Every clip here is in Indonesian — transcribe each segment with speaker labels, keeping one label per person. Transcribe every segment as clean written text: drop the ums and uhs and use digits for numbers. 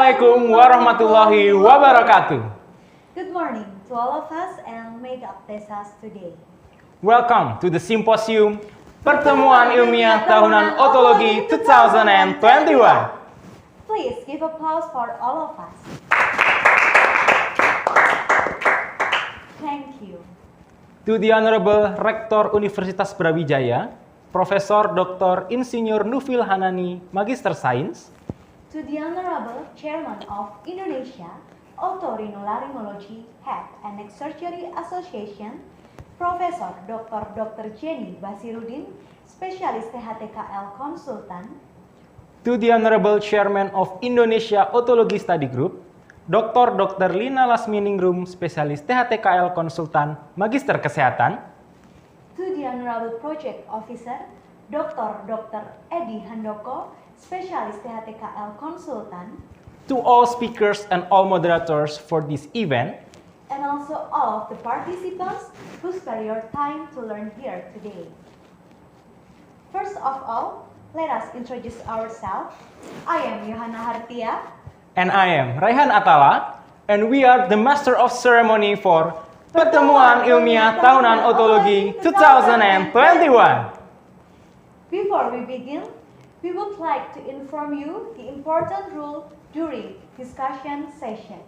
Speaker 1: Assalamualaikum warahmatullahi wabarakatuh.
Speaker 2: Good morning to all of us and may God bless us today.
Speaker 1: Welcome to the Symposium Pertemuan Ilmiah Tahunan Otologi 2021.
Speaker 2: Please give applause for all of us. Thank you.
Speaker 1: To the Honorable Rektor Universitas Brawijaya, Profesor Dr. Insinyur Nufil Hanani, Magister Sains.
Speaker 2: To the Honorable Chairman of Indonesia Otorinolaryngology Head and Neck Surgery Association, Profesor Dr. Jenny Basirudin, Spesialis THTKL Konsultan.
Speaker 1: To the Honorable Chairman of Indonesia Otologi Study Group, Dr. Lina Lasminingrum, Spesialis THTKL Konsultan, Magister Kesehatan.
Speaker 2: To the Honorable Project Officer, Dr. Edi Handoko, Spesialis THTKL Konsultan.
Speaker 1: To all speakers and all moderators for this event.
Speaker 2: And also all of the participants who spare your time to learn here today. First of all, let us introduce ourselves. I am Yohana Hartia.
Speaker 1: And I am Raihan Atala. And we are the Master of Ceremony for Pertemuan Ilmiah Tahunan Otologi 2021.
Speaker 2: Before we begin, we would like to inform you the important rule during discussion session.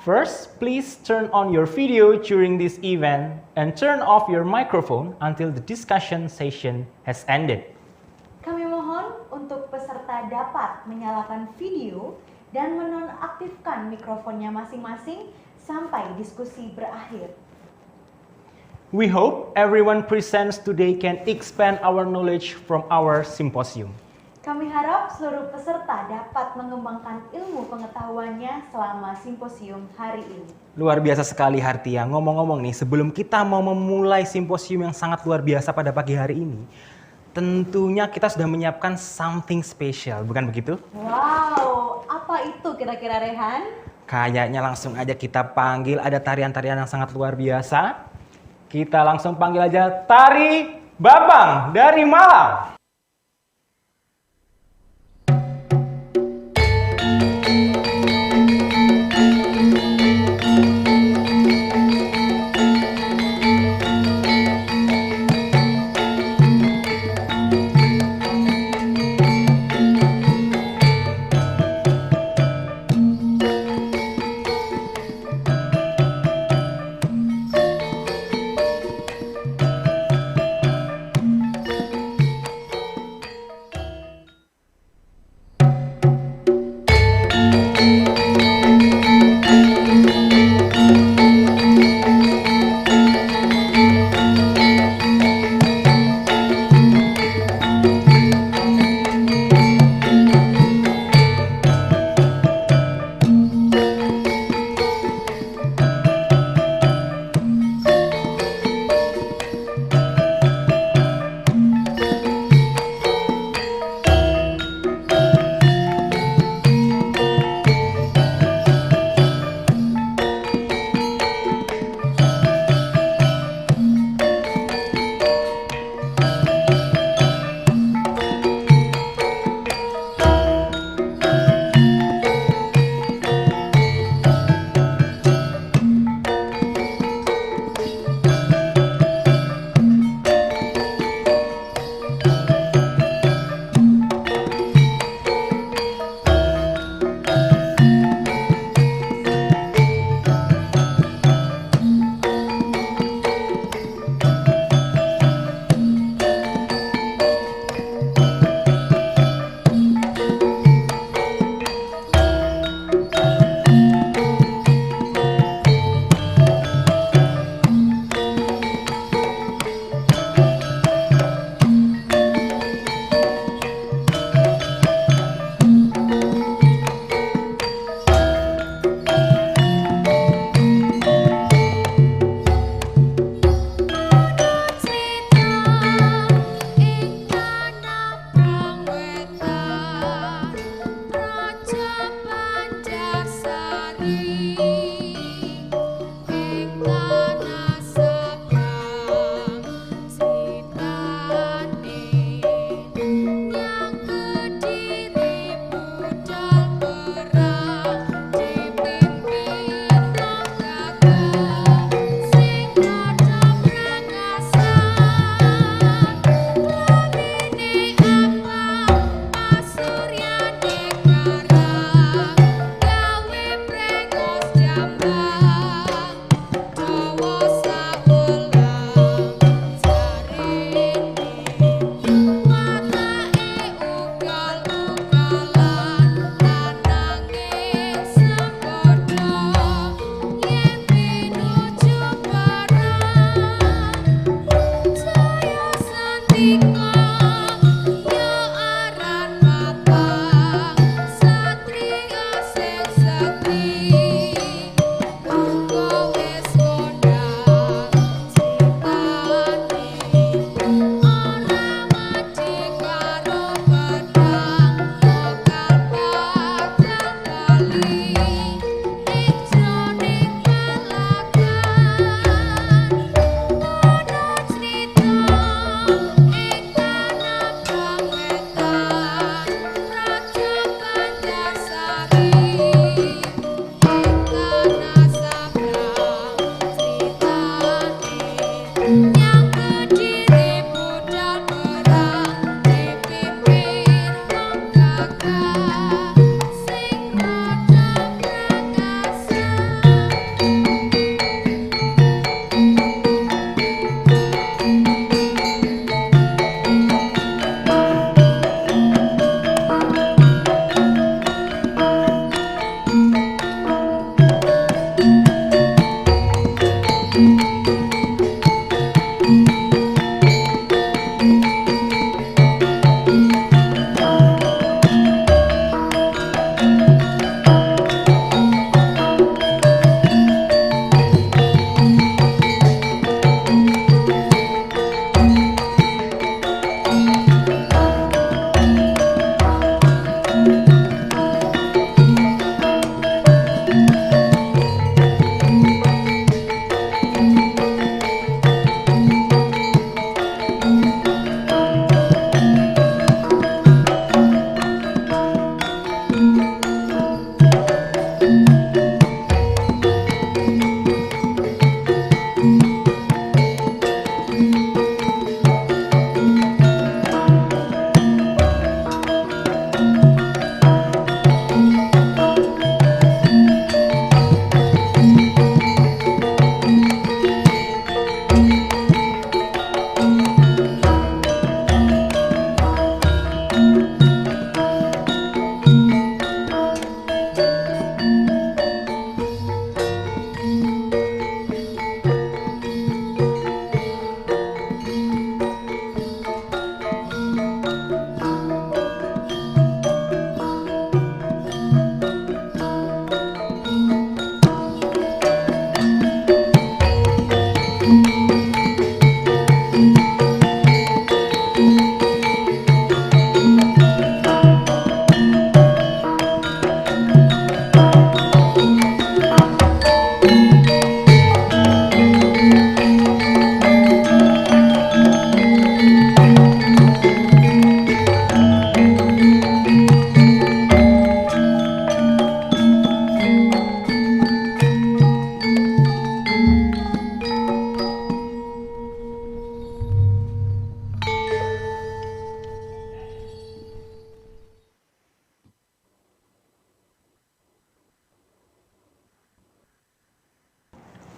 Speaker 1: First, please turn on your video during this event and turn off your microphone until the discussion session has ended.
Speaker 2: Kami mohon untuk peserta dapat menyalakan video dan menonaktifkan mikrofonnya masing-masing sampai diskusi berakhir.
Speaker 1: We hope everyone present today can expand our knowledge from our symposium.
Speaker 2: Kami harap seluruh peserta dapat mengembangkan ilmu pengetahuannya selama simposium hari ini.
Speaker 1: Luar biasa sekali Hartia. Ngomong-ngomong nih, sebelum kita mau memulai simposium yang sangat luar biasa pada pagi hari ini, tentunya kita sudah menyiapkan something special, bukan begitu?
Speaker 2: Wow, apa itu kira-kira Rehan?
Speaker 1: Kayaknya langsung aja kita panggil, ada tarian-tarian yang sangat luar biasa. Kita langsung panggil aja Tari Babang dari Malang.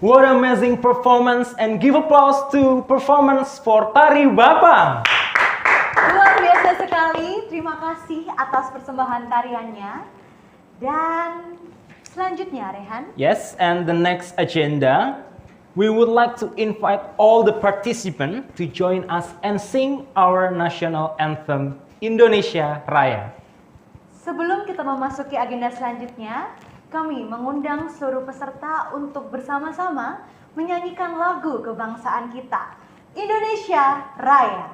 Speaker 1: What amazing performance, and give applause to performance for Tari Bapang.
Speaker 2: Luar biasa sekali, terima kasih atas persembahan tariannya. Dan selanjutnya Rehan.
Speaker 1: Yes, and the next agenda, we would like to invite all the participants to join us and sing our national anthem, Indonesia Raya.
Speaker 2: Sebelum kita memasuki agenda selanjutnya, kami mengundang seluruh peserta untuk bersama-sama menyanyikan lagu kebangsaan kita, Indonesia Raya.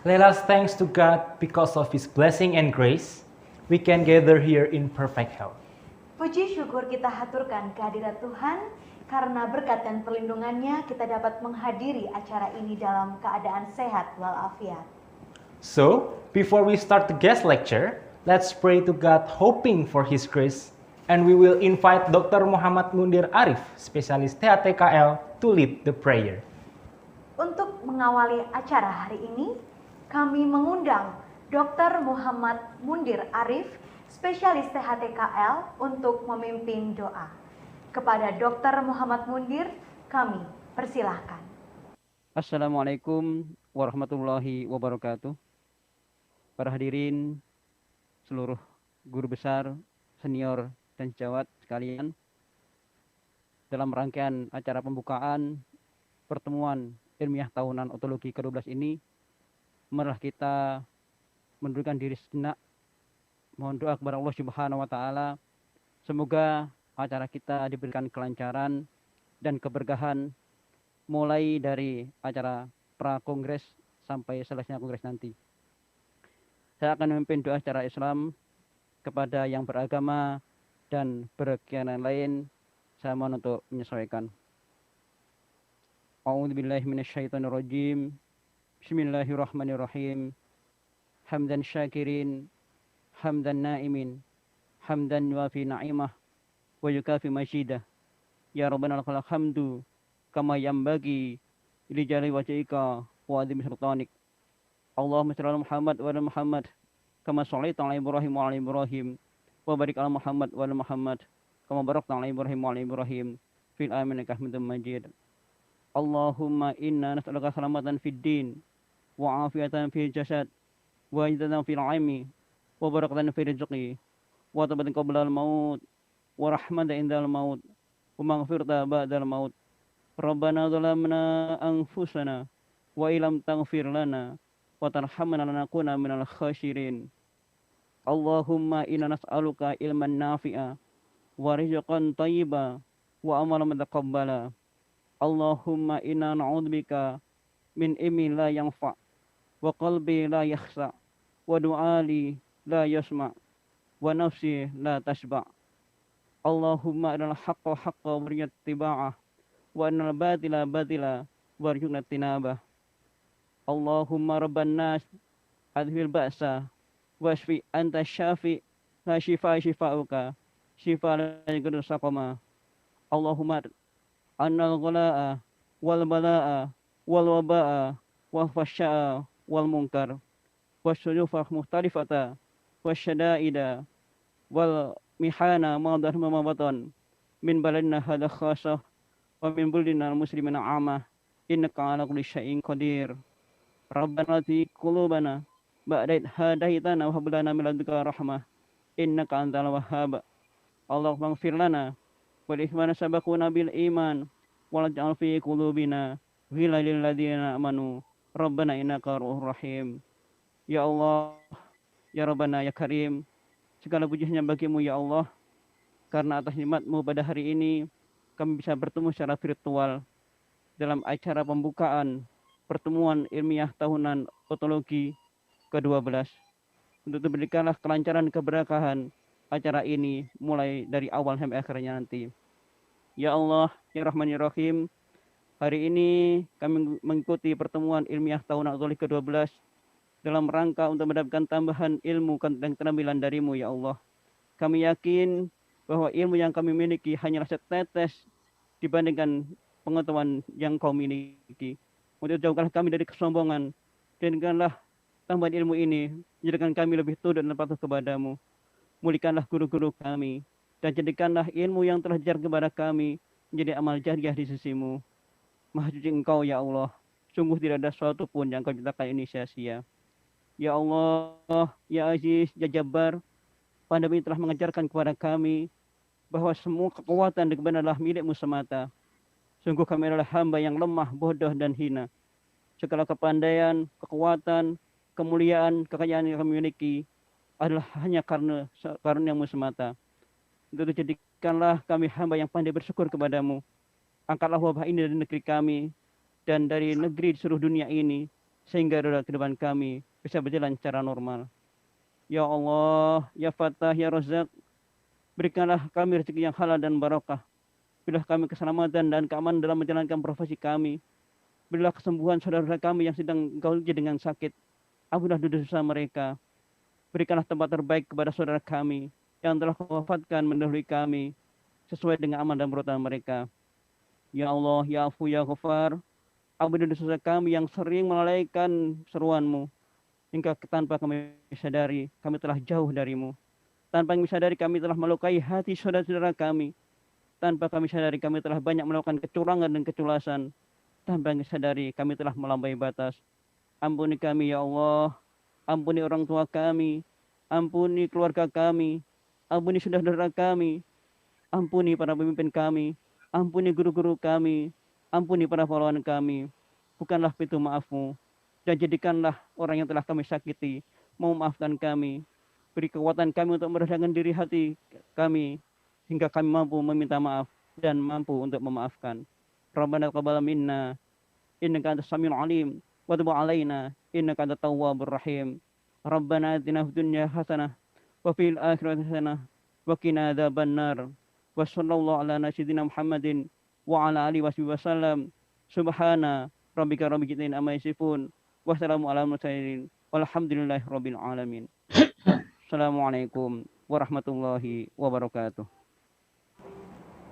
Speaker 1: Let us thanks to God because of His blessing and grace, we can gather here in perfect health.
Speaker 2: Puji syukur kita haturkan kehadirat Tuhan, karena berkat dan perlindungannya kita dapat menghadiri acara ini dalam keadaan sehat walafiat.
Speaker 1: So, before we start the guest lecture, let's pray to God hoping for His grace, and we will invite Dr. Muhammad Mundir Arif, spesialis THTKL, to lead the prayer.
Speaker 2: Untuk mengawali acara hari ini, kami mengundang Dr. Muhammad Mundir Arif, spesialis THTKL, untuk memimpin doa. Kepada Dr. Muhammad Mundir, kami persilahkan.
Speaker 3: Assalamualaikum warahmatullahi wabarakatuh. Para hadirin, seluruh guru besar, senior, dan sejawat sekalian, dalam rangkaian acara pembukaan pertemuan ilmiah tahunan otologi ke-12 ini, marilah kita mundurkan diri sejenak, mohon doa kepada Allah Subhanahu wa taala. Semoga acara kita diberikan kelancaran dan keberkahan mulai dari acara pra-kongres sampai selesainya kongres nanti. Saya akan memimpin doa secara Islam kepada yang beragama dan berkeyakinan lain. Saya mohon untuk menyesuaikan. A'udzubillahi minasyaitonirrajim. Bismillahirrahmanirrahim. Hamdan syakirin, hamdan naimin, hamdan wafi na'imah, wa yukafi majidah. Ya Rabbana lakal hamdu kama yambagi li jalali wajhika wa adhimi sultanik. Allahumma shalli ala Muhammad wa ala Muhammad kama shallaita ala Ibrahim wa ala Ibrahim wa barik ala Muhammad wa ala Muhammad kama barakta ala Ibrahim wa ala Ibrahim fil alamin innaka Hamidum Majid. Allahumma inna nas'aluka salamatan fid din wa afiyatan fil jasad wa izzatan fil ilmi wa barakatan fil rizqi wa tabatan qabla al maut wa rahmatan indal maut wa maghfiratan ba'dal maut. Rabbana zalamna anfusana wa illam taghfir lana wa tarhamna lanakuna minal khasirin. Allahumma inna nas'aluka ilman nafi'a wa rizqan thayyiba wa amalan mutaqabbala. Allahumma inna na'udzubika min ilmin la yanfa' wa qalbi la yakhsa wa du'ali la yasma' wa nafsi la tashba'. Allahumma arinal haqqa haqqa warzuqna ittiba'ah wa arinal batila batila warzuqna tinabah. Allahumma rabban nas adhil ba'sa wasfi anta syafi la shifa shifa'uka shifa la yaghadiru saqama. Allahumma annal ghala'a wal bala'a wal waba'a wal fasya'a wal munkar wasyurufa mukhtalifata wasyada'ida wal mihana madhar mamatan min baladina hadha khasah wa min buldina muslimina amah innaka ala kulli syai'in qadir. Rabbana ati qulubana ba'da idh hadaitana wa hab lana min ladunka rahmah innaka antal wahhab. Allahumma ighfir lana wal ikhwana sabaquna bil iman wa la taj'al fi qulubina ghillan lil ladzina amanu Rabbana innaka ra'ufur rahim. Ya Allah, ya Rabbana, ya Karim, segala puji hanya bagimu ya Allah, karena atas nikmat-Mu pada hari ini kami bisa bertemu secara virtual dalam acara pembukaan pertemuan ilmiah tahunan otologi ke-12. Untuk diberikanlah kelancaran keberkahan acara ini mulai dari awal sampai akhirnya nanti. Ya Allah, ya Rahman ya Rahim, hari ini kami mengikuti pertemuan ilmiah tahunan otologi ke-12 dalam rangka untuk mendapatkan tambahan ilmu dan keterampilan dari-Mu ya Allah. Kami yakin bahwa ilmu yang kami miliki hanyalah setetes dibandingkan pengetahuan yang Kau miliki. Untuk jauhkanlah kami dari kesombongan, dan jadikanlah tambahan ilmu ini menjadikan kami lebih tunduk dan patuh kepadamu. Mulikanlah guru-guru kami, dan jadikanlah ilmu yang telah diajar kepada kami menjadi amal jariah di sisi-Mu. Maha suci Engkau ya Allah, sungguh tidak ada sesuatu pun yang Kau ciptakan ini sia-sia. Ya Allah, ya Aziz, ya Jabbar, pandemi telah mengajarkan kepada kami bahwa semua kekuatan dan kebenaran adalah milik-Mu semata. Sungguh kami adalah hamba yang lemah, bodoh, dan hina. Segala kepandaian, kekuatan, kemuliaan, kekayaan yang kami miliki adalah hanya karena karunia-Mu semata. Untuk itu jadikanlah kami hamba yang pandai bersyukur kepadamu. Angkatlah wabah ini dari negeri kami dan dari negeri di seluruh dunia ini, sehingga roda kehidupan kami bisa berjalan secara normal. Ya Allah, ya Fattah, ya Razzaq, berikanlah kami rezeki yang halal dan barakah. Berilah kami keselamatan dan keamanan dalam menjalankan profesi kami. Berilah kesembuhan saudara kami yang sedang Engkau uji dengan sakit. Ampunilah dosa mereka. Berikanlah tempat terbaik kepada saudara kami yang telah Kau wafatkan mendahului kami, sesuai dengan amal dan perbuatan mereka. Ya Allah, ya Afu, ya Ghafar, Ampuni dosa kami yang sering melalaikan seruan-Mu, hingga tanpa kami sadari kami telah jauh dari-Mu. Tanpa kami sadari kami telah melukai hati saudara-saudara kami. Tanpa kami sadari kami telah banyak melakukan kecurangan dan keculasan. Tanpa kami sadari kami telah melampaui batas. Ampuni kami ya Allah. Ampuni orang tua kami. Ampuni keluarga kami. Ampuni saudara-saudara kami. Ampuni para pemimpin kami. Ampuni guru-guru kami. Ampuni para pahlawan kami. Bukanlah pintu maaf-Mu. Dan jadikanlah orang yang telah kami sakiti memaafkan kami. Beri kekuatan kami untuk merendahkan diri hati kami hingga kami mampu meminta maaf dan mampu untuk memaafkan. Rabbana taqabbal minna innaka antas samiul alim wa tub alaina innaka antat tawwabur rahim. Rabbana atina fid dunya hasanah wa fil akhirati hasanah wa qina adzabannar. Wa sallallahu ala nabiyyina Muhammadin wa ala alihi wasallam. Subhana rabbika rabbil izzati amma yasifun wa salamun alal mursalin walhamdulillahi rabbil alamin. Assalamualaikum warahmatullahi wabarakatuh.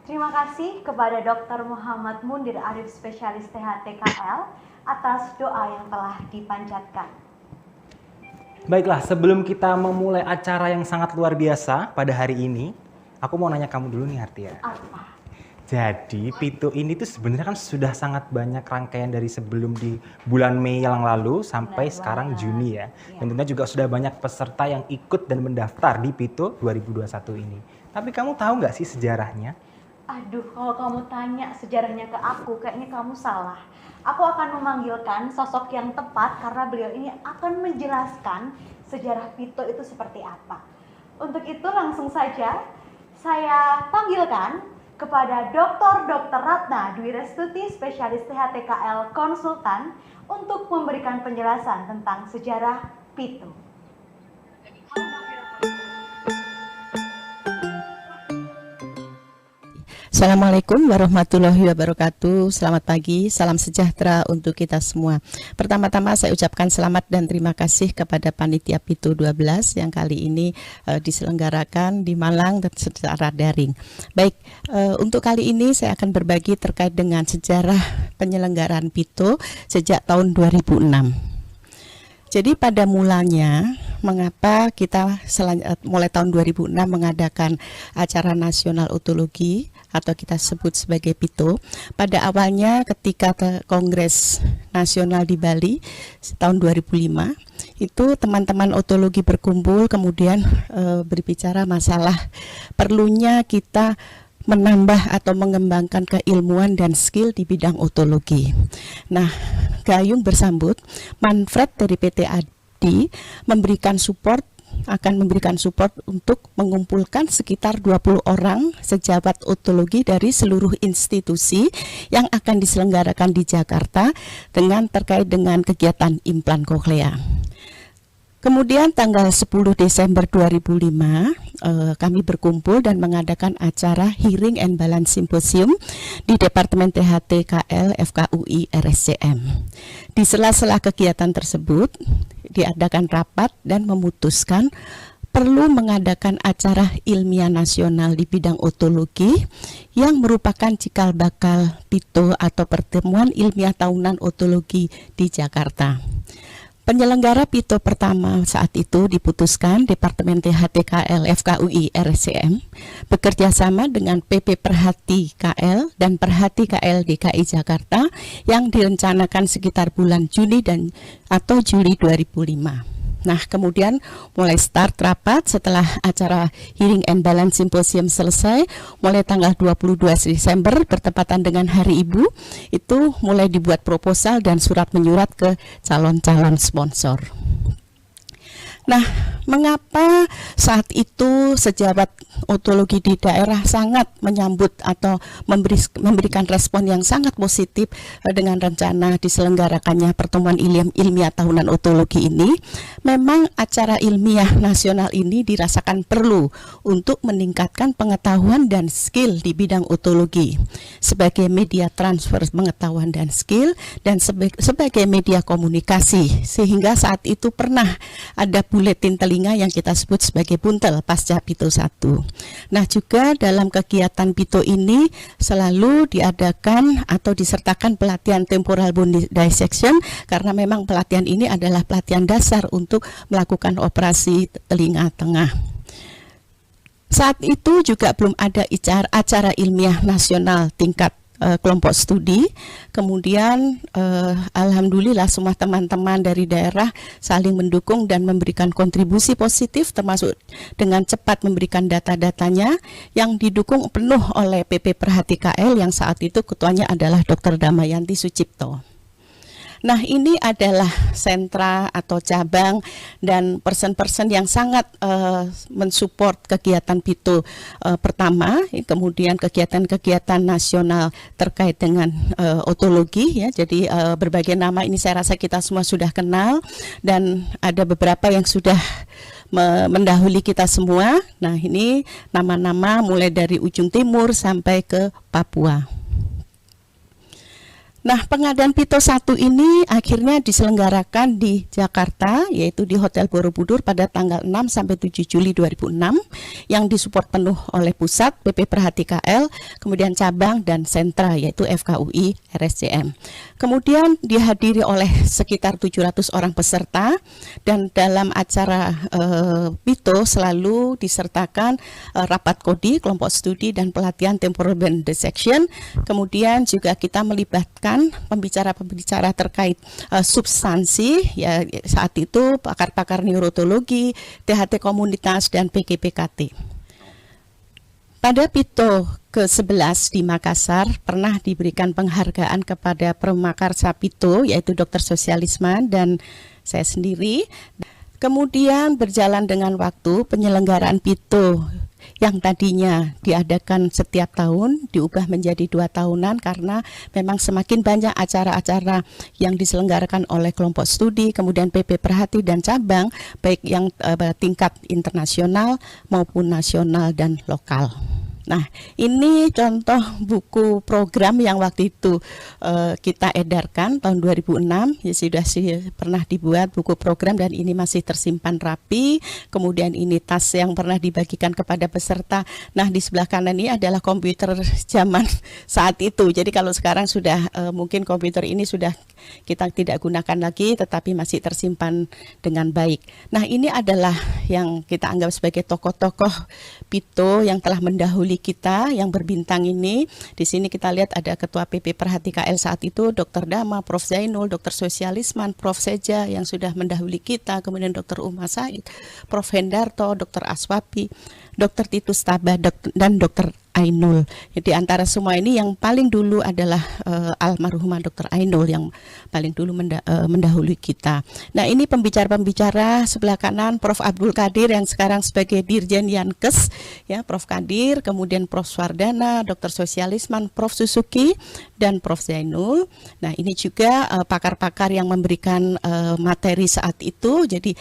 Speaker 2: Terima kasih kepada Dr. Muhammad Mundir Arif, spesialis THT-KL, atas doa yang telah dipanjatkan.
Speaker 1: Baiklah, sebelum kita memulai acara yang sangat luar biasa pada hari ini, aku mau nanya kamu dulu nih Hartia.
Speaker 2: Apa?
Speaker 1: Jadi Pito ini tuh sebenarnya kan sudah sangat banyak rangkaian dari sebelum di bulan Mei yang lalu sampai
Speaker 2: Benar
Speaker 1: sekarang
Speaker 2: banget.
Speaker 1: Juni ya. Dan tentunya juga sudah banyak peserta yang ikut dan mendaftar di Pito 2021 ini. Tapi kamu tahu nggak sih sejarahnya?
Speaker 2: Aduh, kalau kamu tanya sejarahnya ke aku, kayaknya kamu salah. Aku akan memanggilkan sosok yang tepat karena beliau ini akan menjelaskan sejarah Pito itu seperti apa. Untuk itu langsung saja saya panggilkan kepada Dr. Ratna Dwi Restuti, spesialis THT-KL konsultan, untuk memberikan penjelasan tentang sejarah Pito.
Speaker 4: Assalamualaikum warahmatullahi wabarakatuh. Selamat pagi, salam sejahtera untuk kita semua. Pertama-tama saya ucapkan selamat dan terima kasih kepada Panitia Pito 12 yang kali ini diselenggarakan di Malang dan secara daring. Baik, untuk kali ini saya akan berbagi terkait dengan sejarah penyelenggaraan Pito sejak tahun 2006. Jadi pada mulanya, mengapa kita mulai tahun 2006 mengadakan acara nasional otologi atau kita sebut sebagai Pito. Pada awalnya ketika Kongres Nasional di Bali tahun 2005, itu teman-teman otologi berkumpul kemudian berbicara masalah perlunya kita menambah atau mengembangkan keilmuan dan skill di bidang otologi. Nah, Gayung bersambut, Manfred dari PT ADI akan memberikan support untuk mengumpulkan sekitar 20 orang sejawat otologi dari seluruh institusi yang akan diselenggarakan di Jakarta terkait dengan kegiatan implan koklea. Kemudian tanggal 10 Desember 2005 kami berkumpul dan mengadakan acara Hearing and Balance Symposium di Departemen THT-KL FKUI RSCM. Di sela-sela kegiatan tersebut diadakan rapat dan memutuskan perlu mengadakan acara ilmiah nasional di bidang otologi yang merupakan cikal bakal Pito atau pertemuan ilmiah tahunan otologi di Jakarta. Penyelenggara Pito pertama saat itu diputuskan Departemen THT-KL FKUI RSCM bekerja sama dengan PP Perhati KL dan Perhati KL DKI Jakarta yang direncanakan sekitar bulan Juni atau Juli 2005. Nah, kemudian mulai start rapat setelah acara Hearing and Balance Symposium selesai, mulai tanggal 22 Desember bertepatan dengan Hari Ibu, itu mulai dibuat proposal dan surat menyurat ke calon-calon sponsor. Nah, mengapa saat itu sejawat otologi di daerah sangat menyambut atau memberikan respon yang sangat positif dengan rencana diselenggarakannya pertemuan ilmiah tahunan otologi ini? Memang acara ilmiah nasional ini dirasakan perlu untuk meningkatkan pengetahuan dan skill di bidang otologi sebagai media transfer pengetahuan dan skill dan sebagai media komunikasi, sehingga saat itu pernah ada buletin telinga telinga yang kita sebut sebagai buntel pasca Pito 1. Nah, juga dalam kegiatan Pito ini selalu diadakan atau disertakan pelatihan temporal bone dissection, karena memang pelatihan ini adalah pelatihan dasar untuk melakukan operasi telinga tengah. Saat itu juga belum ada acara ilmiah nasional tingkat kelompok studi. Kemudian alhamdulillah semua teman-teman dari daerah saling mendukung dan memberikan kontribusi positif, termasuk dengan cepat memberikan data-datanya yang didukung penuh oleh PP Perhati KL yang saat itu ketuanya adalah Dr. Damayanti Sucipto. Nah, ini adalah sentra atau cabang dan person-person yang sangat mensupport kegiatan Pito pertama, kemudian kegiatan-kegiatan nasional terkait dengan otologi ya. Jadi berbagai nama ini saya rasa kita semua sudah kenal, dan ada beberapa yang sudah mendahului kita semua. Nah, ini nama-nama mulai dari ujung timur sampai ke Papua. Nah, pengadaan Pito 1 ini akhirnya diselenggarakan di Jakarta, yaitu di Hotel Borobudur pada tanggal 6 sampai 7 Juli 2006, yang disupport penuh oleh pusat PP Perhati KL, kemudian cabang dan sentra yaitu FKUI RSCM. Kemudian dihadiri oleh sekitar 700 orang peserta, dan dalam acara Pito selalu disertakan rapat kodi, kelompok studi dan pelatihan temporal bone dissection. Kemudian juga kita melibatkan pembicara-pembicara terkait substansi ya, saat itu pakar-pakar neurotologi, THT komunitas dan PKPKT. Pada Pito ke-11 di Makassar pernah diberikan penghargaan kepada Pramakarsa Pito, yaitu Dr. Sosialisman dan saya sendiri. Kemudian berjalan dengan waktu, penyelenggaraan Pito yang tadinya diadakan setiap tahun diubah menjadi 2 tahunan karena memang semakin banyak acara-acara yang diselenggarakan oleh kelompok studi, kemudian PP Perhati dan cabang, baik yang tingkat internasional maupun nasional dan lokal. Nah, ini contoh buku program yang waktu itu kita edarkan tahun 2006, ya sudah pernah dibuat buku program dan ini masih tersimpan rapi. Kemudian ini tas yang pernah dibagikan kepada peserta. Nah, di sebelah kanan ini adalah komputer zaman saat itu. Jadi kalau sekarang sudah mungkin komputer ini sudah kita tidak gunakan lagi, tetapi masih tersimpan dengan baik. Nah, ini adalah yang kita anggap sebagai tokoh-tokoh Pito yang telah mendahului kita yang berbintang ini. Di sini kita lihat ada Ketua PP Perhati KL saat itu, Dr. Dama, Prof. Zainul, Dr. Sosialisman, Prof. Seja yang sudah mendahului kita, kemudian Dr. Uma Said, Prof. Hendarto, Dr. Aswapi, Dr. Titus Tabah, dan Dr. Ainul. Jadi antara semua ini yang paling dulu adalah almarhumah Dr. Ainul yang paling dulu mendahului kita. Nah, ini pembicara-pembicara sebelah kanan Prof. Abdul Qadir yang sekarang sebagai Dirjen Yankes, ya, Prof. Qadir, kemudian Prof. Swardana, Dr. Sosialisman, Prof. Suzuki, dan Prof. Zainul. Nah, ini juga pakar-pakar yang memberikan materi saat itu. Jadi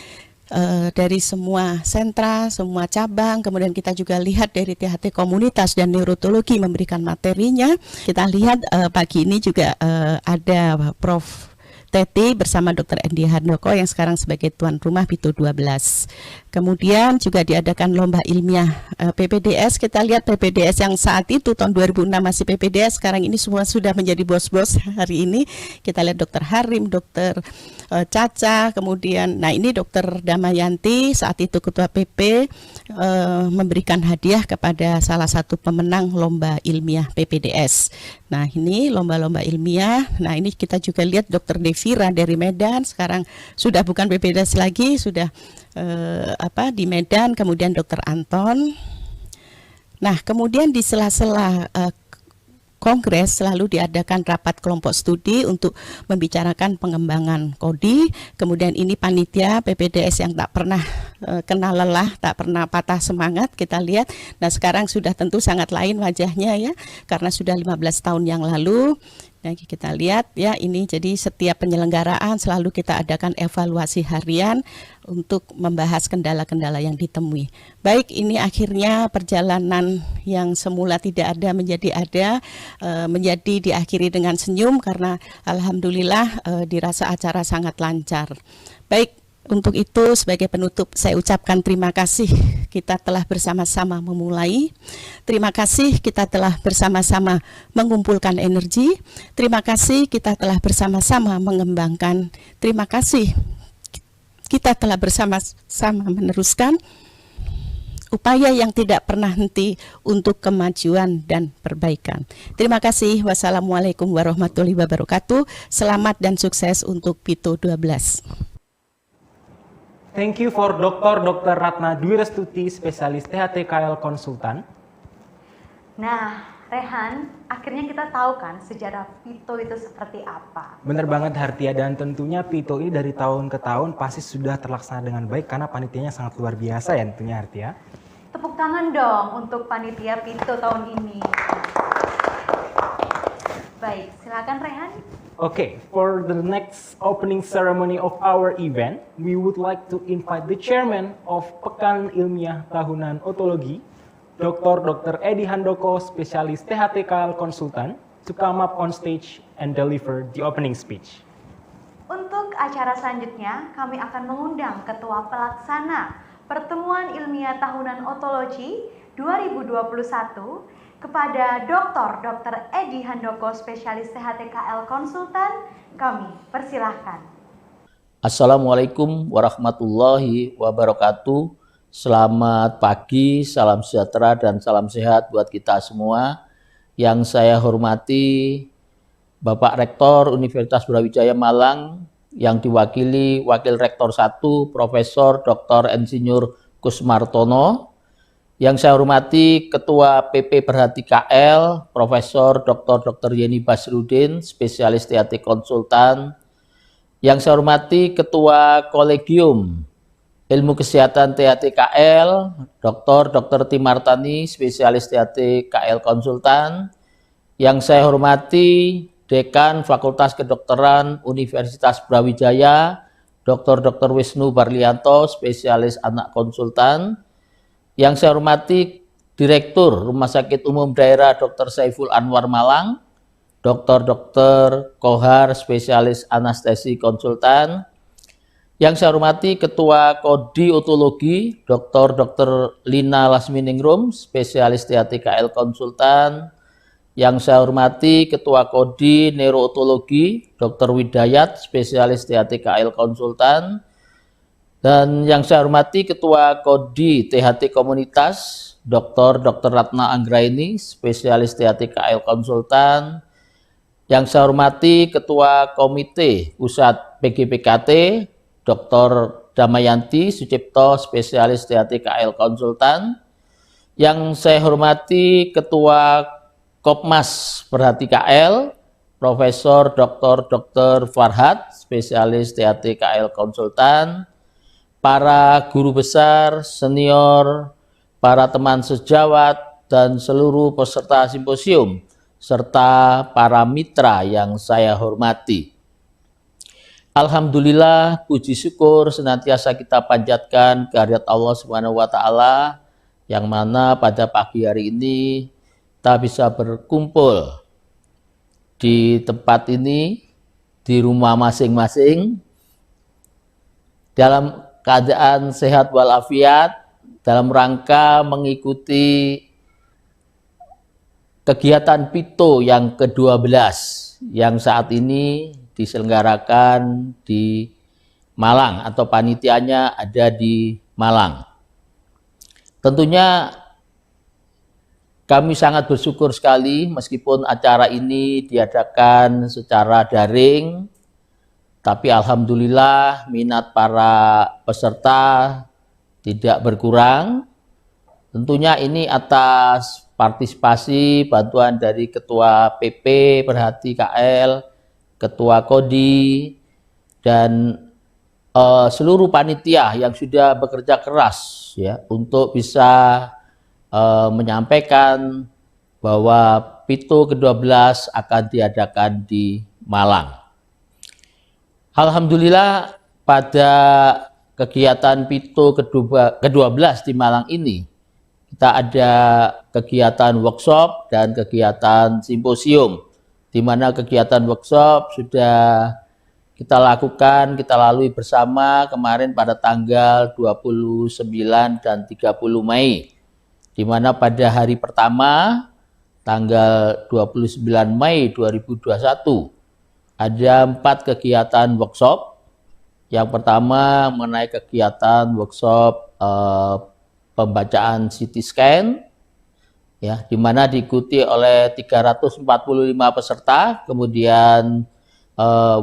Speaker 4: dari semua sentra, semua cabang, kemudian kita juga lihat dari THT komunitas dan neurotologi memberikan materinya. Kita lihat pagi ini juga ada Prof. Teti bersama Dr. Endi Handoko yang sekarang sebagai tuan rumah Pito 12. Kemudian juga diadakan lomba ilmiah PPDS. Kita lihat PPDS yang saat itu tahun 2006 masih PPDS, sekarang ini semua sudah menjadi bos-bos hari ini. Kita lihat Dr. Harim, Dr. Caca, kemudian nah ini Dr. Damayanti saat itu Ketua PP memberikan hadiah kepada salah satu pemenang lomba ilmiah PPDS. Nah, ini lomba-lomba ilmiah. Nah, ini kita juga lihat Dr. Devira dari Medan, sekarang sudah bukan PPDS lagi, sudah di Medan, kemudian Dr. Anton. Nah, kemudian di sela-sela Kongres selalu diadakan rapat kelompok studi untuk membicarakan pengembangan kodi. Kemudian ini panitia PPDS yang tak pernah kenal lelah, tak pernah patah semangat, kita lihat. Nah, sekarang sudah tentu sangat lain wajahnya ya, karena sudah 15 tahun yang lalu. Nah, kita lihat ya, ini jadi setiap penyelenggaraan selalu kita adakan evaluasi harian untuk membahas kendala-kendala yang ditemui. Baik, ini akhirnya perjalanan yang semula tidak ada menjadi ada, menjadi diakhiri dengan senyum karena alhamdulillah dirasa acara sangat lancar. Baik, Untuk itu sebagai penutup saya ucapkan terima kasih kita telah bersama-sama memulai. Terima kasih kita telah bersama-sama mengumpulkan energi. Terima kasih kita telah bersama-sama mengembangkan. Terima kasih kita telah bersama-sama meneruskan upaya yang tidak pernah henti untuk kemajuan dan perbaikan. Terima kasih. Wassalamualaikum warahmatullahi wabarakatuh. Selamat dan sukses untuk PITO 12.
Speaker 1: Thank you for Dr. Ratna Dwi Restuti, spesialis THT-KL konsultan.
Speaker 2: Nah, Rehan, akhirnya kita tahu kan sejarah PITO itu seperti apa.
Speaker 1: Bener banget Hartia, dan tentunya PITO ini dari tahun ke tahun pasti sudah terlaksana dengan baik karena panitianya sangat luar biasa ya tentunya Hartia.
Speaker 2: Tepuk tangan dong untuk panitia PITO tahun ini. Baik, silakan Rehan.
Speaker 1: Okay, for the next opening ceremony of our event, we would like to invite the chairman of Pekan Ilmiah Tahunan Otologi, Dr. Edi Handoko, spesialis THT-KL konsultan, to come up on stage and deliver the opening speech.
Speaker 2: Untuk acara selanjutnya, kami akan mengundang Ketua Pelaksana Pertemuan Ilmiah Tahunan Otologi 2021 kepada Dr. Edi Handoko, spesialis THT-KL konsultan. Kami persilahkan.
Speaker 5: Assalamualaikum warahmatullahi wabarakatuh. Selamat pagi, salam sejahtera dan salam sehat buat kita semua. Yang saya hormati Bapak Rektor Universitas Brawijaya Malang, yang diwakili Wakil Rektor 1 Profesor Dr. Insinyur Kusmartono. Yang saya hormati Ketua PP Perhati KL, Profesor Dr. Yeni Basrudin, spesialis THT konsultan. Yang saya hormati Ketua Kolegium Ilmu Kesehatan THT KL, Dr. Timartani, spesialis THT KL konsultan. Yang saya hormati Dekan Fakultas Kedokteran Universitas Brawijaya, Dr. Wisnu Barlianto, spesialis anak konsultan. Yang saya hormati Direktur Rumah Sakit Umum Daerah Dr. Saiful Anwar Malang, Dr. Kohar, spesialis anestesi konsultan. Yang saya hormati Ketua Kodi Otologi, Dr. Lina Lasminingrum, spesialis THT-KL konsultan. Yang saya hormati Ketua Kodi Neurootologi, Dr. Widayat, spesialis THT-KL konsultan. Dan yang saya hormati Ketua Kodi THT Komunitas, Dr. Ratna Anggraini, spesialis THT-KL konsultan. Yang saya hormati Ketua Komite Pusat PGPKT, Dr. Damayanti Sucipto, spesialis THT-KL konsultan. Yang saya hormati Ketua Kopmas Perhati KL, Profesor Dr. Farhad, spesialis THT-KL konsultan. Para guru besar, senior, para teman sejawat, dan seluruh peserta simposium, serta para mitra yang saya hormati. Alhamdulillah, puji syukur senantiasa kita panjatkan kehadirat Allah Subhanahu wa Ta'ala, yang mana pada pagi hari ini kita bisa berkumpul di tempat ini, di rumah masing-masing, dalam keadaan sehat walafiat, dalam rangka mengikuti kegiatan PITO yang ke-12 yang saat ini diselenggarakan di Malang, atau panitianya ada di Malang. Tentunya kami sangat bersyukur sekali meskipun acara ini diadakan secara daring, tapi alhamdulillah minat para peserta tidak berkurang. Tentunya ini atas partisipasi bantuan dari Ketua PP Perhati KL, Ketua Kodi, dan seluruh panitia yang sudah bekerja keras ya untuk bisa menyampaikan bahwa PITO ke-12 akan diadakan di Malang. Alhamdulillah pada kegiatan PITO ke-12 di Malang ini kita ada kegiatan workshop dan kegiatan simposium, di mana kegiatan workshop sudah kita lakukan, kita lalui bersama kemarin pada tanggal 29 dan 30 Mei. Di mana pada hari pertama, tanggal 29 Mei 2021, ada 4 kegiatan workshop. Yang pertama mengenai kegiatan workshop pembacaan CT scan, ya, di mana diikuti oleh 345 peserta. Kemudian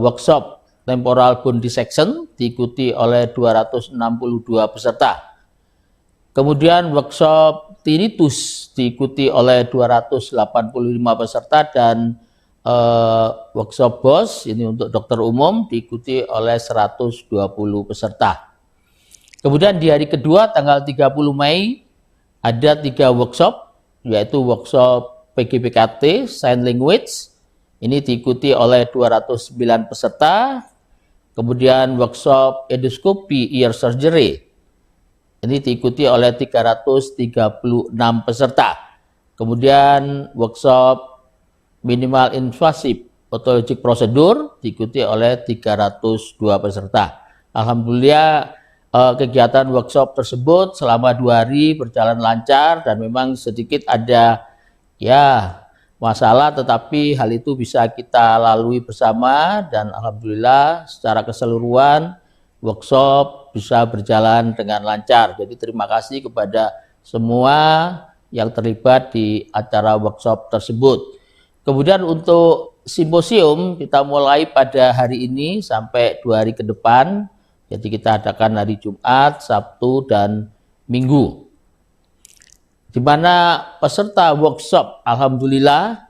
Speaker 5: workshop temporal bone dissection diikuti oleh 262 peserta. Kemudian workshop tinnitus diikuti oleh 285 peserta dan workshop BOS ini untuk dokter umum diikuti oleh 120 peserta. Kemudian di hari kedua tanggal 30 Mei ada 3 workshop, yaitu workshop PGPKT Sign Language ini diikuti oleh 209 peserta. Kemudian workshop endoskopi ear surgery ini diikuti oleh 336 peserta. Kemudian workshop minimal invasive otologic prosedur diikuti oleh 302 peserta. Alhamdulillah kegiatan workshop tersebut selama 2 hari berjalan lancar dan memang sedikit ada ya masalah, tetapi hal itu bisa kita lalui bersama dan alhamdulillah secara keseluruhan workshop bisa berjalan dengan lancar. Jadi terima kasih kepada semua yang terlibat di acara workshop tersebut. Kemudian untuk simposium kita mulai pada hari ini sampai 2 hari ke depan. Jadi kita adakan hari Jumat, Sabtu, dan Minggu. Di mana peserta workshop alhamdulillah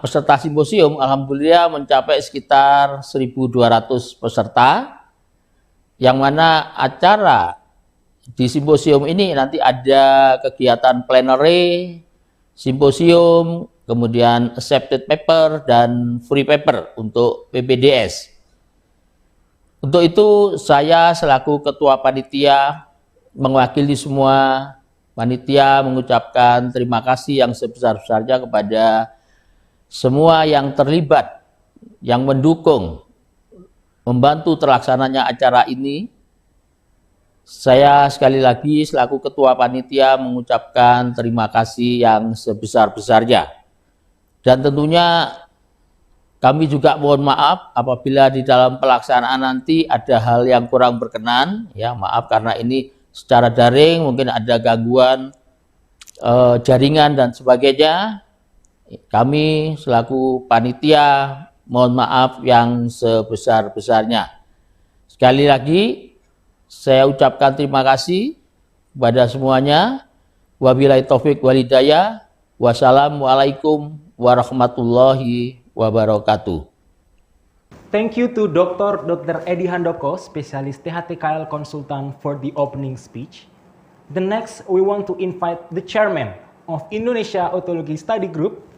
Speaker 5: peserta simposium alhamdulillah mencapai sekitar 1.200 peserta, yang mana acara di simposium ini nanti ada kegiatan plenary, simposium, kemudian accepted paper dan free paper untuk PPDS. Untuk itu saya selaku ketua panitia mewakili semua panitia mengucapkan terima kasih yang sebesar-besarnya kepada semua yang terlibat, yang mendukung, membantu terlaksananya acara ini. Saya sekali lagi selaku ketua panitia mengucapkan terima kasih yang sebesar-besarnya. Dan tentunya kami juga mohon maaf apabila di dalam pelaksanaan nanti ada hal yang kurang berkenan. Ya, maaf karena ini secara daring mungkin ada gangguan jaringan dan sebagainya. Kami selaku panitia mohon maaf yang sebesar-besarnya. Sekali lagi saya ucapkan terima kasih kepada semuanya. Wabillahi taufik walhidayah. Wassalamualaikum warahmatullahi wabarakatuh.
Speaker 1: Thank you to Dr. Edi Handoko, spesialis THTKL Konsultan, for the opening speech. The next, we want to invite the chairman of Indonesia Otology Study Group,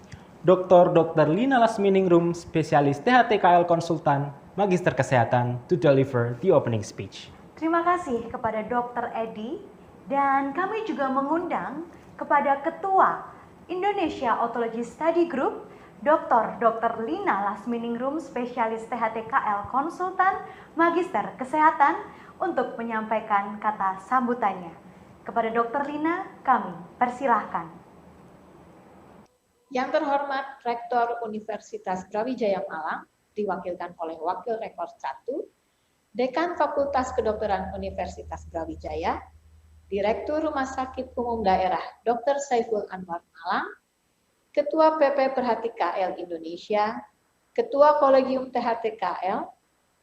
Speaker 1: Dr. Lina Lasminingrum, spesialis THTKL Konsultan, Magister Kesehatan, to deliver the opening speech.
Speaker 2: Terima kasih kepada Dr. Edi, dan kami juga mengundang kepada Ketua Indonesia Otology Study Group, Dr. Lina Lasminingrum, spesialis THTKL Konsultan, Magister Kesehatan, untuk menyampaikan kata sambutannya. Kepada Dr. Lina, kami persilahkan.
Speaker 6: Yang terhormat Rektor Universitas Brawijaya Malang, diwakilkan oleh Wakil Rektor 1, Dekan Fakultas Kedokteran Universitas Brawijaya, Direktur Rumah Sakit Umum Daerah Dr. Saiful Anwar Malang, Ketua PP Perhatikal Indonesia, Ketua Kolegium THTKL,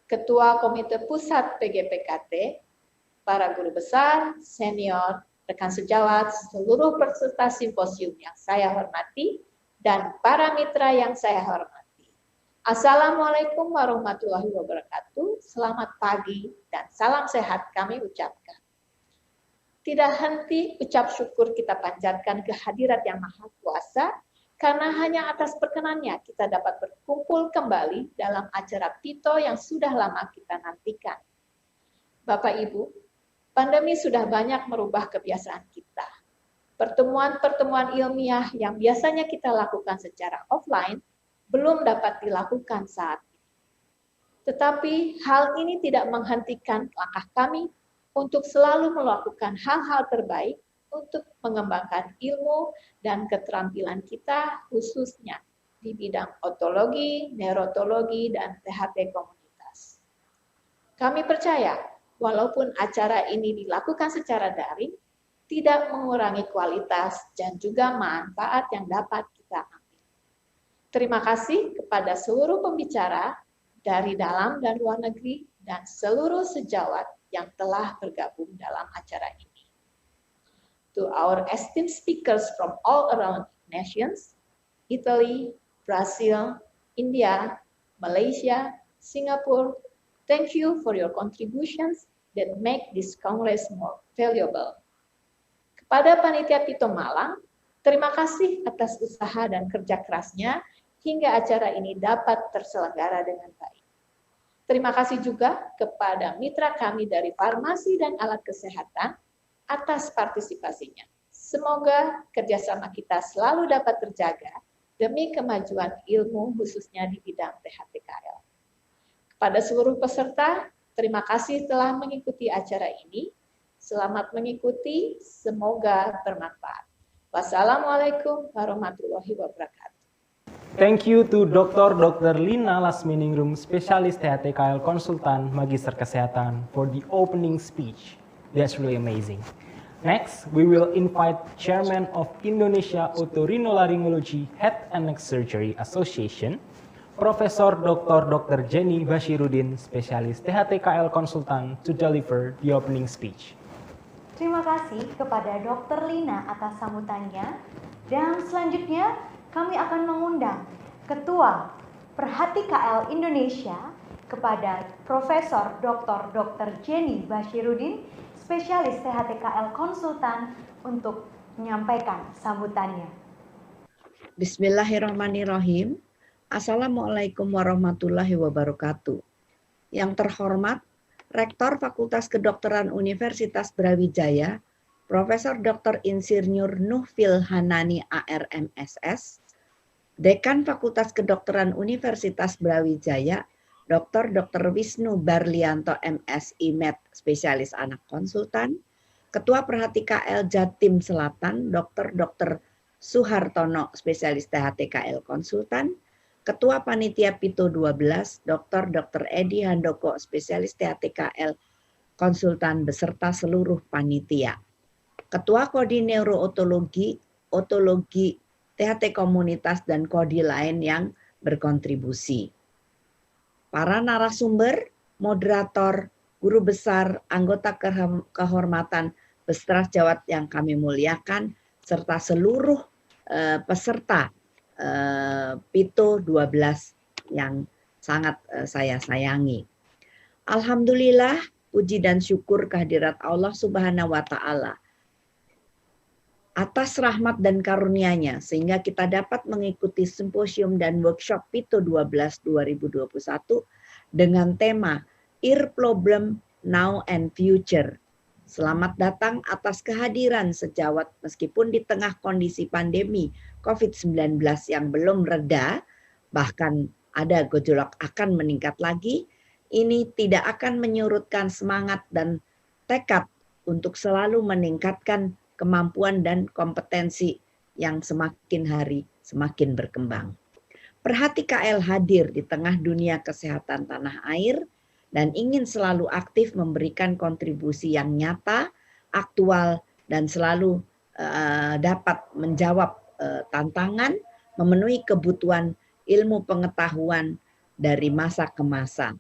Speaker 6: Ketua Komite Pusat PGPKT, para guru besar, senior, rekan sejawat, seluruh peserta simposium yang saya hormati, dan para mitra yang saya hormati. Assalamualaikum warahmatullahi wabarakatuh, selamat pagi dan salam sehat kami ucapkan. Tidak henti ucap syukur kita panjatkan kehadirat Yang Maha Kuasa, karena hanya atas perkenannya kita dapat berkumpul kembali dalam acara PITO yang sudah lama kita nantikan. Bapak Ibu, pandemi sudah banyak merubah kebiasaan kita. Pertemuan-pertemuan ilmiah yang biasanya kita lakukan secara offline belum dapat dilakukan saat ini. Tetapi hal ini tidak menghentikan langkah kami untuk selalu melakukan hal-hal terbaik untuk mengembangkan ilmu dan keterampilan kita khususnya di bidang otologi, neurologi, dan THT komunitas. Kami percaya walaupun acara ini dilakukan secara daring, tidak mengurangi kualitas dan juga manfaat yang dapat kita ambil. Terima kasih kepada seluruh pembicara dari dalam dan luar negeri dan seluruh sejawat yang telah bergabung dalam acara ini. To our esteemed speakers from all around nations, Italy, Brazil, India, Malaysia, Singapore, thank you for your contributions that make this Congress more valuable. Kepada Panitia Pito Malang, terima kasih atas usaha dan kerja kerasnya hingga acara ini dapat terselenggara dengan baik. Terima kasih juga kepada mitra kami dari farmasi dan alat kesehatan atas partisipasinya. Semoga kerjasama kita selalu dapat terjaga demi kemajuan ilmu khususnya di bidang THTKL. Kepada seluruh peserta, terima kasih telah mengikuti acara ini. Selamat mengikuti, semoga bermanfaat. Wassalamualaikum warahmatullahi wabarakatuh.
Speaker 1: Thank you to Dr. Lina Lasminingrum, spesialis THTKL konsultan Magister Kesehatan for the opening speech. That's really amazing. Next, we will invite Chairman of Indonesia Otorinolaryngology Head and Neck Surgery Association, Profesor Dr. Jenny Bashiruddin, spesialis THTKL konsultan, to deliver the opening speech.
Speaker 2: Terima kasih kepada Dr. Lina atas sambutannya. Dan selanjutnya kami akan mengundang Ketua Perhati KL Indonesia kepada Profesor Dr. Jenny Bashiruddin, spesialis THTKL konsultan, untuk menyampaikan sambutannya.
Speaker 7: Bismillahirrahmanirrahim. Assalamualaikum warahmatullahi wabarakatuh. Yang terhormat Rektor Fakultas Kedokteran Universitas Brawijaya, Profesor Dr. Insinyur Nuhfil Hanani ARMSS, Dekan Fakultas Kedokteran Universitas Brawijaya, Dr. Wisnu Barlianto MSI Med, spesialis anak konsultan, Ketua Perhati KL Jatim Selatan, Dr. Suhartono, spesialis THTKL konsultan, Ketua Panitia Pito 12, Dr. Edi Handoko, spesialis THTKL konsultan beserta seluruh panitia. Ketua Kodi Neurootologi, Otologi, THT komunitas dan kodi lain yang berkontribusi. Para narasumber, moderator, guru besar, anggota kehormatan, beserta jawat yang kami muliakan, serta seluruh peserta Pito 12 yang sangat saya sayangi. Alhamdulillah, puji dan syukur kehadirat Allah Subhanahu wa Ta'ala atas rahmat dan karunia-Nya sehingga kita dapat mengikuti simposium dan workshop Pito 12 2021 dengan tema Ear Problem Now and Future. Selamat datang atas kehadiran sejawat meskipun di tengah kondisi pandemi COVID-19 yang belum reda, bahkan ada gejolak akan meningkat lagi, ini tidak akan menyurutkan semangat dan tekad untuk selalu meningkatkan kemampuan dan kompetensi yang semakin hari semakin berkembang. Perhati KL hadir di tengah dunia kesehatan tanah air dan ingin selalu aktif memberikan kontribusi yang nyata, aktual, dan selalu dapat menjawab tantangan, memenuhi kebutuhan ilmu pengetahuan dari masa ke masa.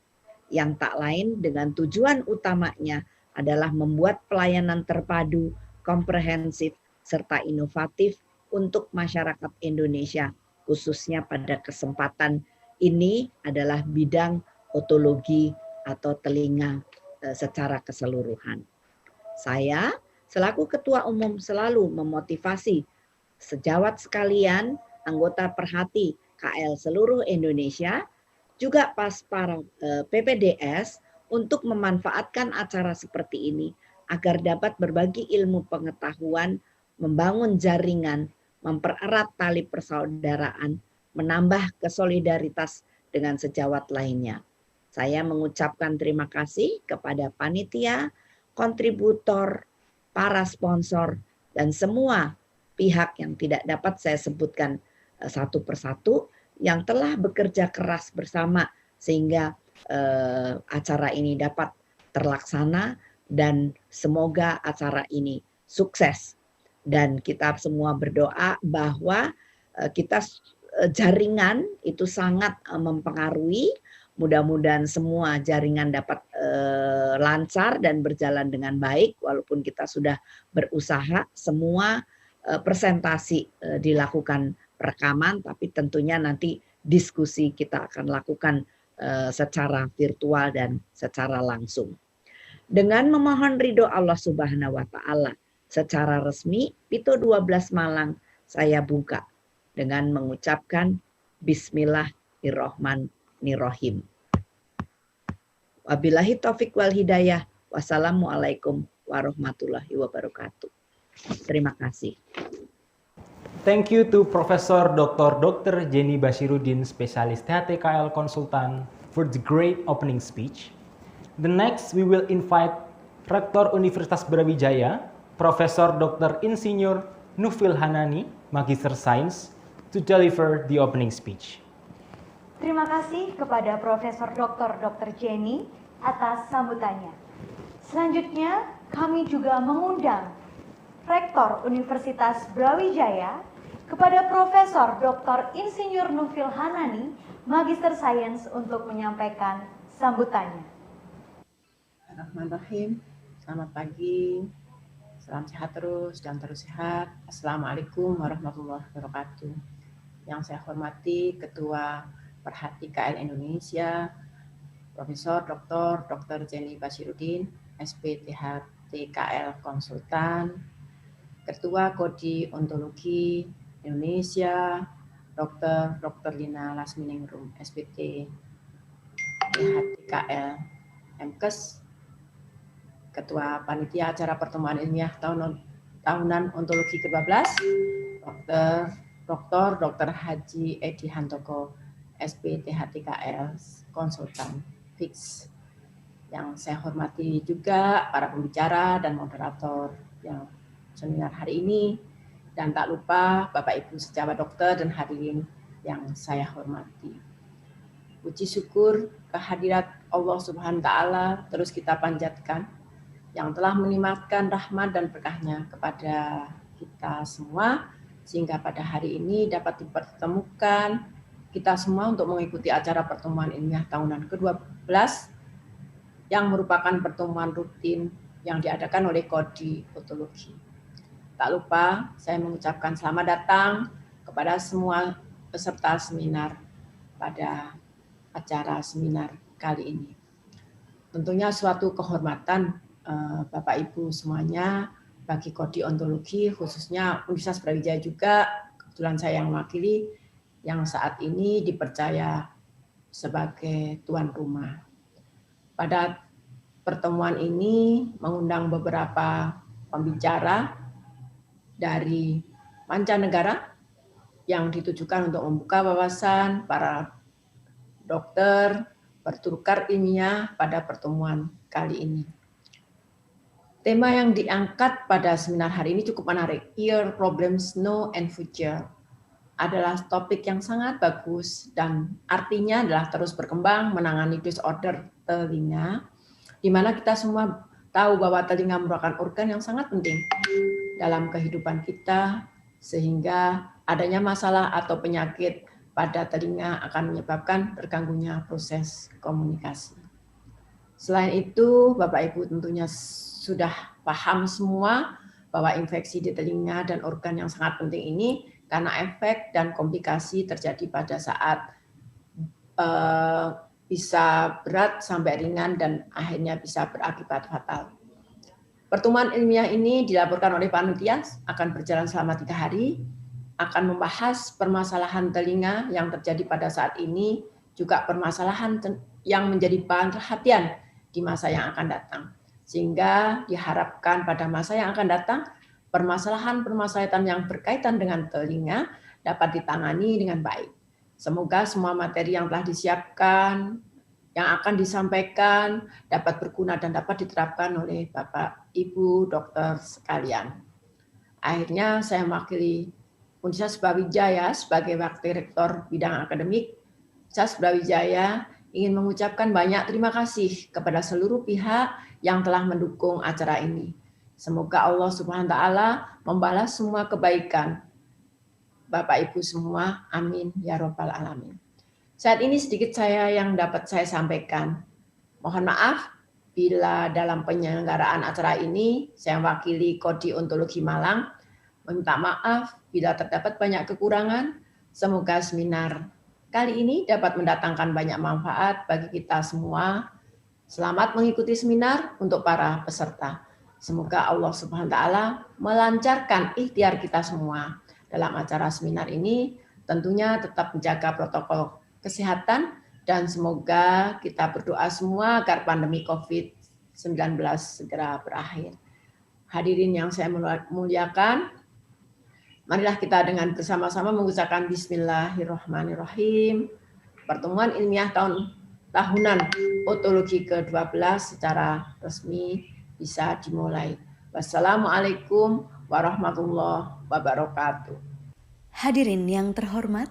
Speaker 7: Yang tak lain dengan tujuan utamanya adalah membuat pelayanan terpadu, komprehensif, serta inovatif untuk masyarakat Indonesia, khususnya pada kesempatan ini adalah bidang otologi atau telinga secara keseluruhan. Saya selaku Ketua Umum selalu memotivasi sejawat sekalian, anggota Perhati KL seluruh Indonesia, juga para PPDS untuk memanfaatkan acara seperti ini agar dapat berbagi ilmu pengetahuan, membangun jaringan, mempererat tali persaudaraan, menambah kesolidaritas dengan sejawat lainnya. Saya mengucapkan terima kasih kepada panitia, kontributor, para sponsor, dan semua pihak yang tidak dapat saya sebutkan satu persatu yang telah bekerja keras bersama sehingga acara ini dapat terlaksana dan semoga acara ini sukses. Dan kita semua berdoa bahwa kita jaringan itu sangat mempengaruhi. Mudah-mudahan semua jaringan dapat lancar dan berjalan dengan baik walaupun kita sudah berusaha semua presentasi dilakukan rekaman, tapi tentunya nanti diskusi kita akan lakukan secara virtual dan secara langsung. Dengan memohon ridho Allah Subhanahu wa taala, secara resmi Pito 12 Malang saya buka dengan mengucapkan Bismillahirrahmanirrahim. Wabillahi taufik wal hidayah. Wassalamualaikum warahmatullahi wabarakatuh. Terima kasih.
Speaker 1: Thank you to Profesor Dr. Jenny Basiruddin, spesialis THTKL Konsultan, for the great opening speech. The next, we will invite Rektor Universitas Brawijaya, Profesor Dr. Insinyur Nufil Hanani, Magister Sains, to deliver the opening speech.
Speaker 2: Terima kasih kepada Profesor Dr. Jenny atas sambutannya. Selanjutnya, kami juga mengundang Rektor Universitas Brawijaya kepada Profesor Dr. Insinyur Nufil Hanani, Magister Sains, untuk menyampaikan sambutannya.
Speaker 8: Bismillahirrahmanirrahim. Selamat pagi, salam sehat terus dan terus sehat. Assalamualaikum warahmatullahi wabarakatuh. Yang saya hormati Ketua Perhati KL Indonesia, Profesor Dr. Jenny Basiruddin, SPTHTKL Konsultan, Ketua Kodi Ontologi Indonesia, Dr. Lina Lasminingrum, SPT THTKL MKes, Ketua Panitia Acara Pertemuan Ilmiah Tahunan Ontologi ke-12, Dr. Haji Edi Handoko, SPTHTKL Konsultan Fix. Yang saya hormati juga para pembicara dan moderator yang seminar hari ini, dan tak lupa Bapak Ibu sejawat dokter dan hadirin yang saya hormati. Puji syukur kehadirat Allah Subhanahu wa taala terus kita panjatkan yang telah menimpakan rahmat dan berkahnya kepada kita semua sehingga pada hari ini dapat dipertemukan kita semua untuk mengikuti acara pertemuan ilmiah tahunan ke-12 yang merupakan pertemuan rutin yang diadakan oleh Kodi Ontologi. Tak lupa saya mengucapkan selamat datang kepada semua peserta seminar pada acara seminar kali ini. Tentunya suatu kehormatan Bapak Ibu semuanya bagi Kodi Ontologi, khususnya Universitas Brawijaya juga, kebetulan saya yang mewakili, yang saat ini dipercaya sebagai tuan rumah. Pada pertemuan ini mengundang beberapa pembicara dari mancanegara yang ditujukan untuk membuka wawasan para dokter bertukar ilmiah pada pertemuan kali ini. Tema yang diangkat pada seminar hari ini cukup menarik, Ear Problems Now and Future. Adalah topik yang sangat bagus dan artinya adalah terus berkembang menangani disorder telinga, di mana kita semua tahu bahwa telinga merupakan organ yang sangat penting dalam kehidupan kita, sehingga adanya masalah atau penyakit pada telinga akan menyebabkan terganggunya proses komunikasi. Selain itu, Bapak Ibu tentunya sudah paham semua bahwa infeksi di telinga dan organ yang sangat penting ini karena efek dan komplikasi terjadi pada saat bisa berat sampai ringan dan akhirnya bisa berakibat fatal. Pertemuan ilmiah ini dilaporkan oleh panitia akan berjalan selama 3 hari, akan membahas permasalahan telinga yang terjadi pada saat ini, juga permasalahan yang menjadi bahan perhatian di masa yang akan datang. Sehingga diharapkan pada masa yang akan datang, permasalahan-permasalahan yang berkaitan dengan telinga dapat ditangani dengan baik. Semoga semua materi yang telah disiapkan yang akan disampaikan dapat berguna dan dapat diterapkan oleh Bapak Ibu dokter sekalian. Akhirnya saya mewakili Universitas Brawijaya sebagai Wakil Rektor Bidang Akademik. Universitas Brawijaya ingin mengucapkan banyak terima kasih kepada seluruh pihak yang telah mendukung acara ini. Semoga Allah Subhanahu wa taala membalas semua kebaikan Bapak Ibu semua. Amin ya rabbal alamin. Saat ini sedikit yang dapat saya sampaikan. Mohon maaf bila dalam penyelenggaraan acara ini saya mewakili Kodi Ontologi Malang meminta maaf bila terdapat banyak kekurangan. Semoga seminar kali ini dapat mendatangkan banyak manfaat bagi kita semua. Selamat mengikuti seminar untuk para peserta. Semoga Allah Subhanahu wa taala melancarkan ikhtiar kita semua dalam acara seminar ini. Tentunya tetap menjaga protokol kesehatan dan semoga kita berdoa semua agar pandemi COVID-19 segera berakhir. Hadirin yang saya muliakan, marilah kita dengan bersama-sama mengucapkan Bismillahirrahmanirrahim. Pertemuan ilmiah tahunan otologi ke-12 secara resmi bisa dimulai. Wassalamualaikum warahmatullahi wabarakatuh.
Speaker 2: Hadirin yang terhormat,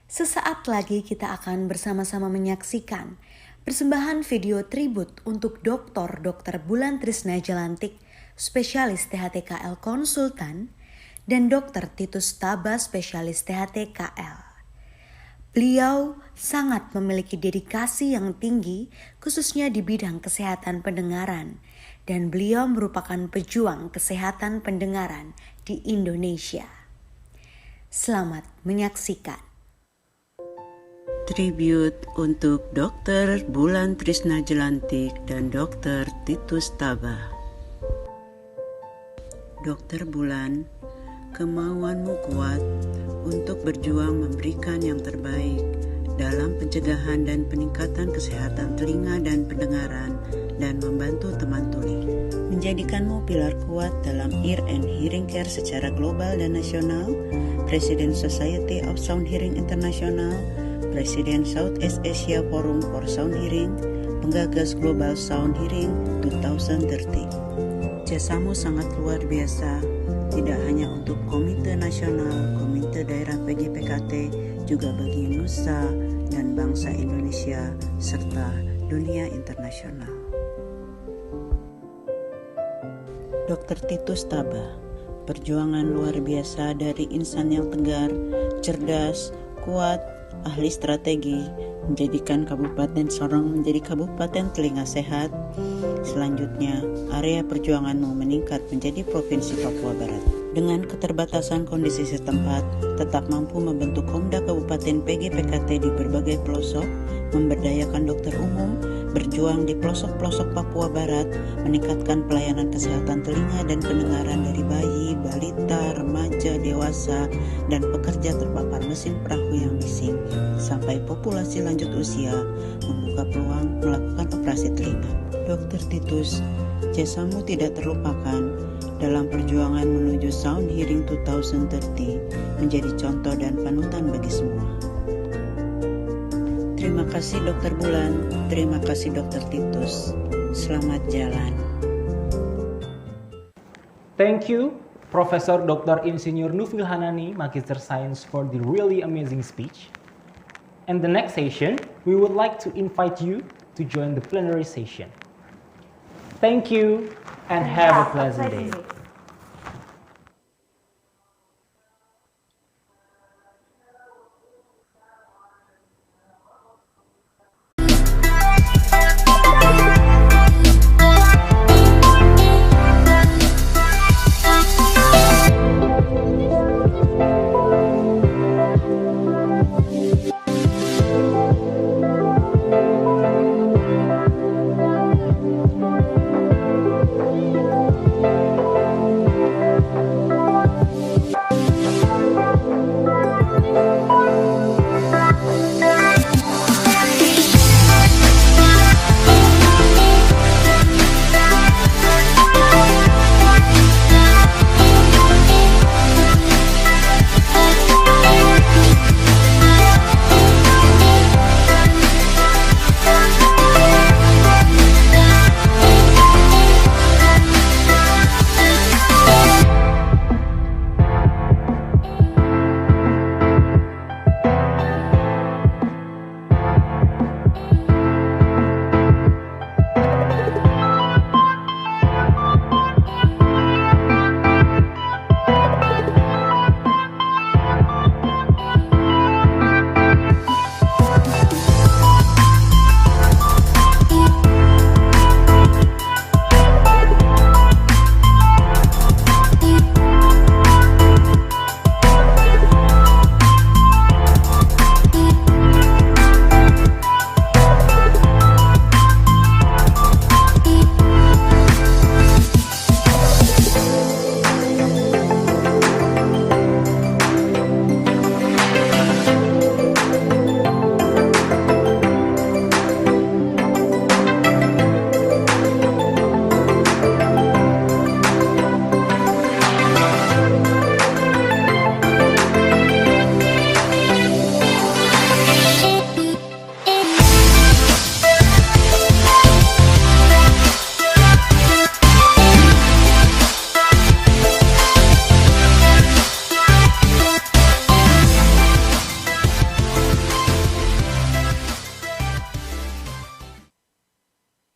Speaker 2: sesaat lagi kita akan bersama-sama menyaksikan persembahan video tribut untuk Dr. Bulan Trisna Jelantik, spesialis THTKL konsultan, dan Dr. Titus Taba, spesialis THTKL. Beliau sangat memiliki dedikasi yang tinggi, khususnya di bidang kesehatan pendengaran, dan beliau merupakan pejuang kesehatan pendengaran di Indonesia. Selamat menyaksikan.
Speaker 9: Tribute untuk Dr. Bulan Trisna Jelantik dan Dr. Titus Taba. Dr. Bulan, kemauanmu kuat untuk berjuang memberikan yang terbaik dalam pencegahan dan peningkatan kesehatan telinga dan pendengaran dan membantu teman tuli. Menjadikanmu pilar kuat dalam ear and hearing care secara global dan nasional, Presiden Society of Sound Hearing International, Presiden Southeast Asia Forum for Sound Hearing, penggagas Global Sound Hearing 2030. Jasamu sangat luar biasa, tidak hanya untuk Komite Nasional, Komite Daerah PGPKT, juga bagi Nusa dan bangsa Indonesia, serta dunia internasional. Dr. Titus Taba, perjuangan luar biasa dari insan yang tegar, cerdas, kuat, ahli strategi, menjadikan Kabupaten Sorong menjadi Kabupaten Telinga Sehat. Selanjutnya, area perjuanganmu meningkat menjadi Provinsi Papua Barat. Dengan keterbatasan kondisi setempat, tetap mampu membentuk Komda Kabupaten PGPKT di berbagai pelosok, memberdayakan dokter umum, berjuang di pelosok-pelosok Papua Barat, meningkatkan pelayanan kesehatan telinga dan pendengaran dari bayi, balita, remaja, dewasa, dan pekerja terpapar mesin perahu yang bising, sampai populasi lanjut usia, membuka peluang melakukan operasi telinga. Dr. Titus, jasamu tidak terlupakan dalam perjuangan menuju Sound Hearing 2030, menjadi contoh dan panutan bagi semua. Terima kasih Dr. Bulan, terima kasih Dr. Titus. Selamat jalan.
Speaker 1: Thank you, Profesor Dr. Insinyur Nufil Hanani, Magister Science, for the really amazing speech. And the next session, we would like to invite you to join the plenary session. Thank you and have a pleasant day.